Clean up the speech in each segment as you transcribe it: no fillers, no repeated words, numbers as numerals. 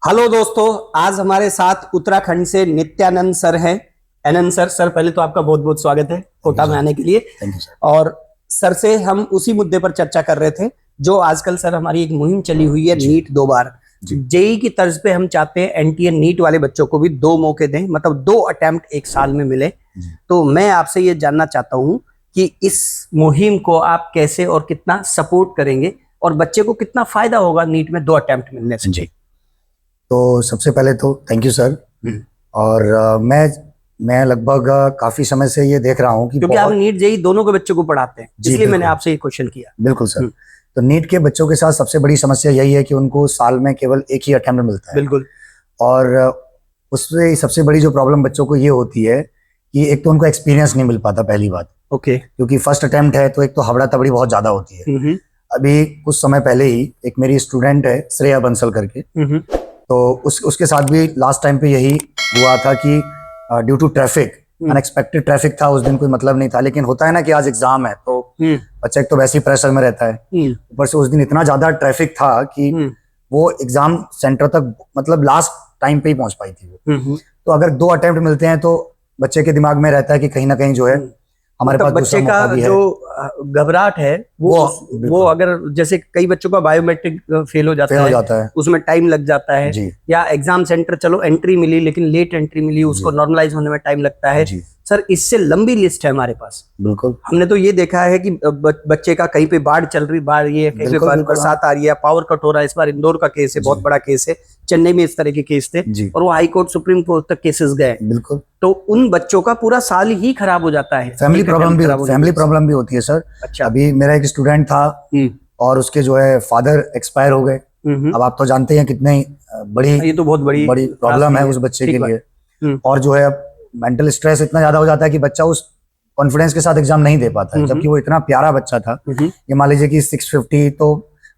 Hello दोस्तों, आज हमारे साथ उत्तराखंड से नित्यानंद सर हैं। आनंद सर पहले तो आपका बहुत बहुत स्वागत है कोटा में आने के लिए। Thank you sir. और सर से हम उसी मुद्दे पर चर्चा कर रहे थे जो आजकल सर हमारी एक मुहिम चली हुई है, नीट 2 बार। जेई की तर्ज पे हम चाहते हैं एनटीए नीट वाले बच्चों को भी 2 मौके दें, मतलब 2 अटेम्प्ट एक साल में मिले। तो मैं आपसे ये जानना चाहता हूँ कि इस मुहिम को आप कैसे और कितना सपोर्ट करेंगे और बच्चे को कितना फायदा होगा नीट में 2 अटेम्प्ट मिलने से। जी, तो सबसे पहले तो थैंक यू सर। और मैं लगभग काफी समय से ये देख रहा हूँ कि क्योंकि आप नीट जेई दोनों के बच्चों को पढ़ाते हैं, इसलिए मैंने आपसे ये क्वेश्चन किया। बिल्कुल सर। तो नीट के बच्चों के साथ सबसे बड़ी समस्या यही है कि उनको साल में केवल एक ही अटेम्प्ट मिलता है। बिल्कुल। और उससे सबसे बड़ी जो प्रॉब्लम बच्चों को ये होती है कि एक तो उनको एक्सपीरियंस नहीं मिल पाता, पहली बात। ओके। क्योंकि फर्स्ट अटेम्प्ट है तो एक तो हबड़ा तबड़ी बहुत ज्यादा होती है। अभी कुछ समय पहले ही एक मेरी स्टूडेंट है श्रेया बंसल करके, तो उसके साथ भी लास्ट टाइम पे यही हुआ था कि due to traffic, unexpected traffic था उस दिन, कोई मतलब नहीं था। लेकिन होता है ना कि आज एग्जाम है तो बच्चा एक तो वैसे ही प्रेशर में रहता है, ऊपर से उस दिन इतना ज्यादा ट्रैफिक था कि वो एग्जाम सेंटर तक मतलब लास्ट टाइम पे ही पहुंच पाई थी वो। तो अगर 2 अटेम्प्ट मिलते हैं तो बच्चे के दिमाग में रहता है कि कहीं ना कहीं जो है हमारे पास बच्चे का जो घबराहट है वो अगर जैसे कई बच्चों का बायोमेट्रिक फेल हो जाता है, उसमें टाइम लग जाता है, या एग्जाम सेंटर चलो एंट्री मिली लेकिन लेट एंट्री मिली, उसको नॉर्मलाइज होने में टाइम लगता है। सर इससे लंबी लिस्ट है हमारे पास। बिल्कुल। हमने तो ये देखा है कि बच्चे का कहीं पे बाढ़ चल रही, बाढ़ ये कहीं पे बरसात आ रही है, पावर कट हो रहा है। इस बार इंदौर का केस है, बहुत बड़ा केस है। चेन्नई में इस तरह के केस थे और वो हाई कोर्ट सुप्रीम कोर्ट तक केसेस गए। बिल्कुल। तो उन बच्चों का पूरा साल ही खराब हो जाता है। फैमिली प्रॉब्लम भी होती है सर। अच्छा। अभी मेरा एक स्टूडेंट था और उसके जो है फादर एक्सपायर हो गए। अब आप तो जानते हैं कितनी बड़ी, ये तो बहुत बड़ी प्रॉब्लम है उस बच्चे के लिए। और जो है मेंटल स्ट्रेस इतना ज्यादा हो जाता है कि बच्चा उस कॉन्फिडेंस के साथ एग्जाम नहीं दे पाता है, जबकि वो इतना प्यारा बच्चा था। ये मान लीजिए कि 650 तो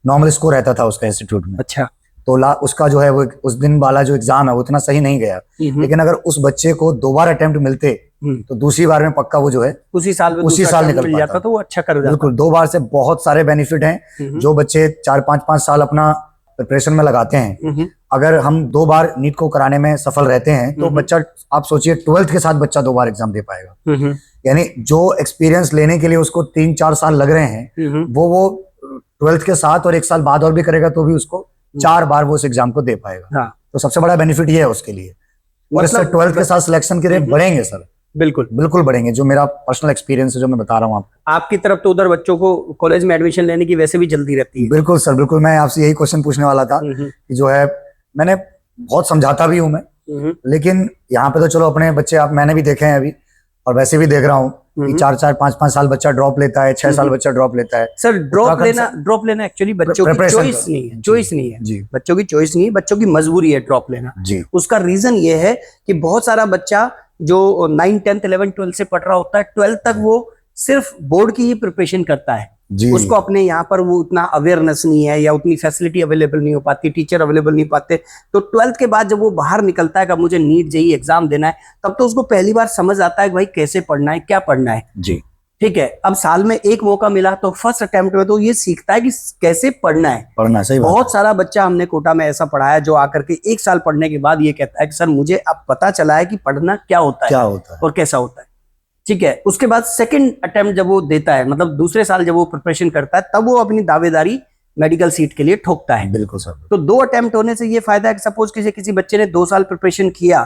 नॉर्मल स्कोर रहता था उसका इंस्टीट्यूट में। अच्छा। तो उसका जो है वो उस दिन वाला जो एग्जाम है वो इतना सही नहीं गया। लेकिन अगर उस बच्चे को 2 बार अटेम्प्ट मिलते तो दूसरी बार में पक्का वो जो है उसी साल निकल जाता, तो वो अच्छा कर जाता। बिल्कुल। 2 बार से बहुत सारे बेनिफिट हैं जो बच्चे 4-5 साल अपना प्रिपरेशन में लगाते हैं। अगर हम 2 बार नीट को कराने में सफल रहते हैं तो बच्चा, आप सोचिए 12th के साथ बच्चा 2 बार एग्जाम दे पाएगा। यानी जो एक्सपीरियंस लेने के लिए उसको 3-4 साल लग रहे हैं वो 12th के साथ और 1 साल बाद और भी करेगा तो भी उसको 4 बार वो उस एग्जाम को दे पाएगा। तो सबसे बड़ा बेनिफिट ये है उसके लिए। और इससे 12th के साथ सिलेक्शन के रेट बढ़ेंगे सर। बिल्कुल बढ़ेंगे, जो मेरा पर्सनल एक्सपीरियंस है जो मैं बता रहा हूँ आपकी तरफ। तो उधर बच्चों को कॉलेज में एडमिशन लेने की वैसे भी जल्दी रहती है। बिल्कुल सर, बिल्कुल। मैं आपसे यही क्वेश्चन पूछने वाला था कि जो है मैंने बहुत समझाता भी हूँ मैं, लेकिन यहाँ पे तो चलो अपने बच्चे मैंने भी देखे हैं अभी, और वैसे भी देख रहा हूँ कि 4-4, 5-5 साल बच्चा ड्रॉप लेता है, 6 साल बच्चा ड्रॉप लेता है। सर ड्रॉप लेना एक्चुअली बच्चों की चॉइस नहीं है, बच्चों की चॉइस नहीं है, बच्चों की मजबूरी है ड्रॉप लेना। उसका रीजन ये है कि बहुत सारा बच्चा जो 9, 10, 11, 12 से पढ़ रहा होता है, 12th तक वो सिर्फ बोर्ड की ही प्रिपरेशन करता है। उसको अपने यहाँ पर वो उतना अवेयरनेस नहीं है या उतनी फैसिलिटी अवेलेबल नहीं हो पाती, टीचर अवेलेबल नहीं पाते। तो 12th के बाद जब वो बाहर निकलता है कि मुझे नीट जेई एग्जाम देना है, तब तो उसको पहली बार समझ आता है कि भाई कैसे पढ़ना है, क्या पढ़ना है। ठीक है। अब साल में एक मौका मिला तो फर्स्ट अटेम्प्ट में तो ये सीखता है कि कैसे पढ़ना है। सही बहुत सारा बच्चा हमने कोटा में ऐसा पढ़ाया है जो आकर के 1 साल पढ़ने के बाद ये कहता है कि सर मुझे अब पता चला है कि पढ़ना क्या होता है और कैसा होता है। ठीक है। उसके बाद सेकंड अटेम्प्ट जब वो देता है, मतलब दूसरे साल जब वो प्रिपरेशन करता है, तब वो अपनी दावेदारी मेडिकल सीट के लिए ठोकता है। बिल्कुल सर। तो 2 अटेम्प्ट होने से ये फायदा है कि सपोज किसी बच्चे ने 2 साल प्रिपरेशन किया,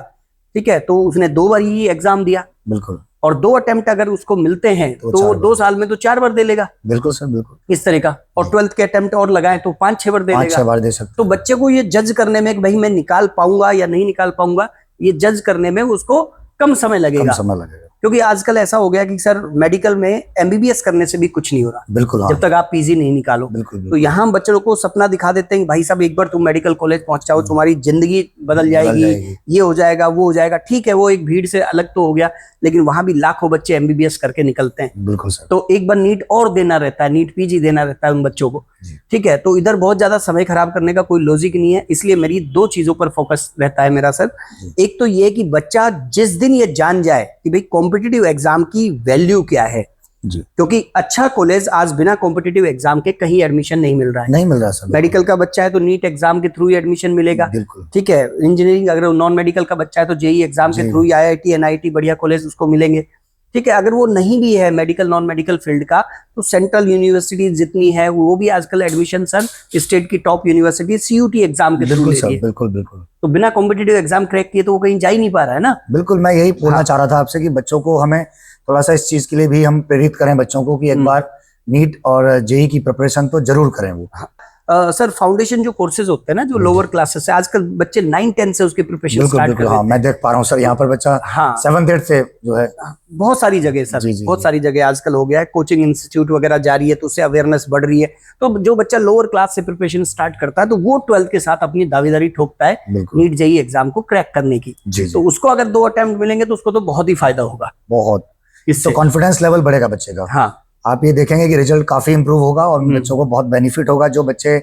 ठीक है, तो उसने 2 बार ही एग्जाम दिया। बिल्कुल। और 2 अटेम्प्ट अगर उसको मिलते हैं तो वो 2 साल में तो 4 बार दे लेगा। बिल्कुल सर, बिल्कुल। इस तरह का। और 12th के अटेम्प्ट और लगाए तो 5-6 बार दे लेगा। 5-6 बार दे सकते। तो बच्चे को ये जज करने में कि भाई मैं निकाल पाऊंगा या नहीं निकाल पाऊंगा, ये जज करने में उसको कम समय लगेगा। क्योंकि आजकल ऐसा हो गया कि सर मेडिकल में एमबीबीएस करने से भी कुछ नहीं हो रहा। बिल्कुल। जब तक आप पीजी नहीं निकालो। तो यहाँ हम बच्चों को सपना दिखा देते हैं कि भाई साहब एक बार तुम मेडिकल कॉलेज पहुंच जाओ, तुम्हारी जिंदगी बदल जाएगी, ये हो जाएगा, वो हो जाएगा। ठीक है, वो एक भीड़ से अलग तो हो गया, लेकिन वहां भी लाखों बच्चे एमबीबीएस करके निकलते हैं। बिल्कुल सर। तो एक बार नीट और देना रहता है, नीट पीजी देना रहता है उन बच्चों को। ठीक है। तो इधर बहुत ज्यादा समय खराब करने का कोई लॉजिक नहीं है, इसलिए मेरी 2 चीजों पर फोकस रहता है मेरा सर। एक तो ये कि बच्चा जिस दिन ये जान जाए कि भाई कॉम्पिटिटिव एग्जाम की वैल्यू क्या है, जी। क्योंकि अच्छा कॉलेज आज बिना कॉम्पिटिटिव एग्जाम के कहीं एडमिशन नहीं मिल रहा है। नहीं मिल रहा सर। मेडिकल का बच्चा है तो नीट एग्जाम के थ्रू ही एडमिशन मिलेगा। बिल्कुल। ठीक है, इंजीनियरिंग अगर नॉन मेडिकल का बच्चा है तो जेई एग्जाम के थ्रू ही IIT NIT बढ़िया कॉलेज उसको मिलेंगे। ठीक है, अगर वो नहीं भी है मेडिकल नॉन मेडिकल फील्ड का, तो सेंट्रल यूनिवर्सिटी जितनी है वो भी आजकल एडमिशन सर स्टेट की टॉप यूनिवर्सिटी CUT एग्जाम के थ्रू ले रही है। बिल्कुल बिल्कुल। तो बिना कॉम्पिटिटिव एग्जाम क्रैक किए तो वो कहीं जा ही नहीं पा रहा है ना। बिल्कुल, मैं यही बोलना चाह रहा था आपसे कि बच्चों को हमें थोड़ा सा इस चीज के लिए भी हम प्रेरित करें बच्चों को कि एक बार नीट और जेई की प्रिपरेशन तो जरूर करें वो। सर फाउंडेशन जो कोर्सेज होते हैं ना, जो लोअर क्लासेस से आजकल बच्चे 9-10 से उसकी प्रिपरेशन स्टार्ट कर देते हैं। हाँ, मैं देख पा रहा हूँ सर, यहाँ पर बच्चा 7th-8th से जो है बहुत सारी जगह सर, बहुत सारी जगह आजकल हो गया है, कोचिंग इंस्टीट्यूट वगैरह जारी है, तो उससे अवेयरनेस बढ़ रही है। तो जो बच्चा लोअर क्लास से प्रिपरेशन स्टार्ट करता है तो वो 12th के साथ अपनी दावेदारी ठोकता है नीट जेई एग्जाम को क्रैक करने की। तो उसको अगर 2 अटेम्प्ट मिलेंगे तो उसको तो बहुत ही फायदा होगा। बहुत, इससे कॉन्फिडेंस लेवल बढ़ेगा बच्चे का। हाँ, आप ये देखेंगे कि रिजल्ट काफी इंप्रूव होगा और बच्चों को बहुत बेनिफिट होगा जो बच्चे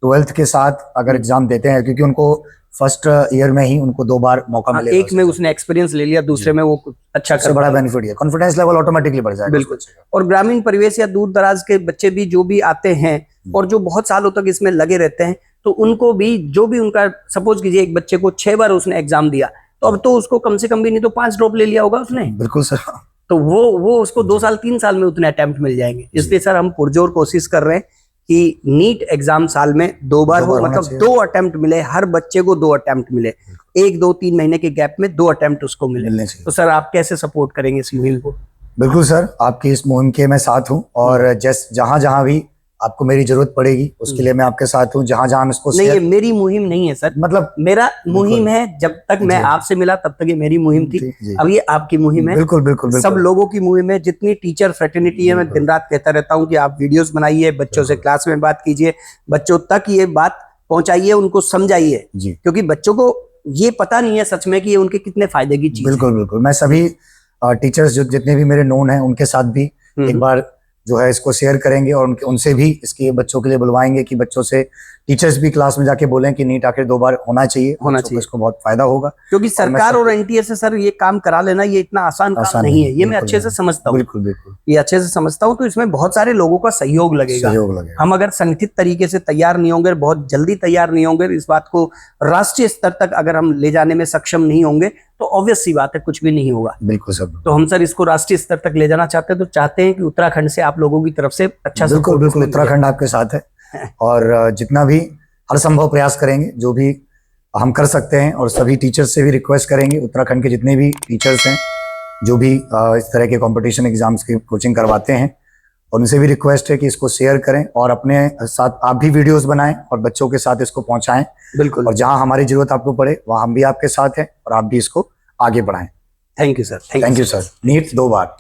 12th के साथ अगर एग्जाम देते हैं, क्योंकि उनको फर्स्ट ईयर में ही उनको 2 बार मौका मिलेगा। एक में उसने एक्सपीरियंस ले लिया, दूसरे में वो अच्छा सबसे बड़ा बेनिफिट है, कॉन्फिडेंस लेवल ऑटोमेटिकली बढ़ जाएगा। बिल्कुल। और ग्रामीण परिवेश या दूर दराज के बच्चे भी जो भी आते हैं और जो बहुत सालों तक इसमें लगे रहते हैं, तो उनको भी जो भी उनका, सपोज कीजिए एक बच्चे को 6 बार उसने एग्जाम दिया, तो अब तो उसको कम से कम भी नहीं तो 5 ड्रॉप ले लिया होगा उसने। बिल्कुल सर। तो वो उसको 2 साल 3 साल में उतने अटेम्प्ट मिल जाएंगे। इसलिए सर हम पुरजोर कोशिश कर रहे हैं कि नीट एग्जाम साल में 2 बार हो, मतलब 2 अटेम्प्ट मिले, हर बच्चे को 2 अटेम्प्ट मिले, 1-2-3 महीने के गैप में 2 अटेम्प्ट उसको मिले। तो सर आप कैसे सपोर्ट करेंगे इस मुहिम को? बिल्कुल सर, आपकी इस मुहिम के मैं साथ हूँ और जहां जहां भी आपको मेरी जरूरत पड़ेगी उसके लिए मैं आपके साथ हूँ। जहां जहां इसको नहीं, ये मेरी मुहिम नहीं है सर, मतलब मेरा मुहिम है। जब तक मैं आपसे मिला तब तक ये मेरी मुहिम थी, अब ये आपकी मुहिम है। बिल्कुल बिल्कुल, सब लोगों की मुहिम है। जितनी टीचर फ्रेटर्निटी है, मैं दिन रात कहता रहता हूँ कि आप वीडियोस बनाइए, बच्चों से क्लास में बात कीजिए, बच्चों तक ये बात पहुंचाइए, उनको समझाइए, क्योंकि बच्चों को ये पता नहीं है सच में कि ये उनके कितने फायदे की चीज है। बिल्कुल बिल्कुल, मैं सभी टीचर्स जो जितने भी मेरे नोन हैं उनके साथ भी एक बार जो है इसको शेयर करेंगे और उनसे भी इसके बच्चों के लिए बुलवाएंगे कि बच्चों से टीचर्स भी क्लास में जाके बोलें कि नीट आखिर 2 बार होना चाहिए, इसको बहुत फायदा होगा। क्योंकि सरकार और NTA से सर ये काम करा लेना ये इतना आसान काम नहीं है, ये मैं अच्छे से समझता हूँ। बिल्कुल बिल्कुल, ये अच्छे से समझता हूँ। तो इसमें बहुत सारे लोगों का सहयोग लगेगा। हम अगर संगठित तरीके से तैयार नहीं होंगे, बहुत जल्दी तैयार नहीं होंगे, इस बात को राष्ट्रीय स्तर तक अगर हम ले जाने में सक्षम नहीं होंगे, तो ऑब्वियस सी बात है कुछ भी नहीं होगा। बिल्कुल सर। तो हम सर इसको राष्ट्रीय स्तर तक ले जाना चाहते हैं, तो चाहते हैं कि उत्तराखंड से आप लोगों की तरफ से अच्छा बिल्कुल बिल्कुल, उत्तराखंड आपके साथ है और जितना भी हर संभव प्रयास करेंगे जो भी हम कर सकते हैं, और सभी टीचर्स से भी रिक्वेस्ट करेंगे, उत्तराखंड के जितने भी टीचर्स हैं जो भी इस तरह के कंपटीशन एग्जाम्स की कोचिंग करवाते हैं, और उनसे भी रिक्वेस्ट है कि इसको शेयर करें और अपने साथ आप भी वीडियोस बनाएं और बच्चों के साथ इसको पहुंचाएं। बिल्कुल, और जहां हमारी जरूरत आपको पड़े वहां हम भी आपके साथ हैं और आप भी इसको आगे बढ़ाएं। Thank you sir. Thank you sir. NEET 2 bar.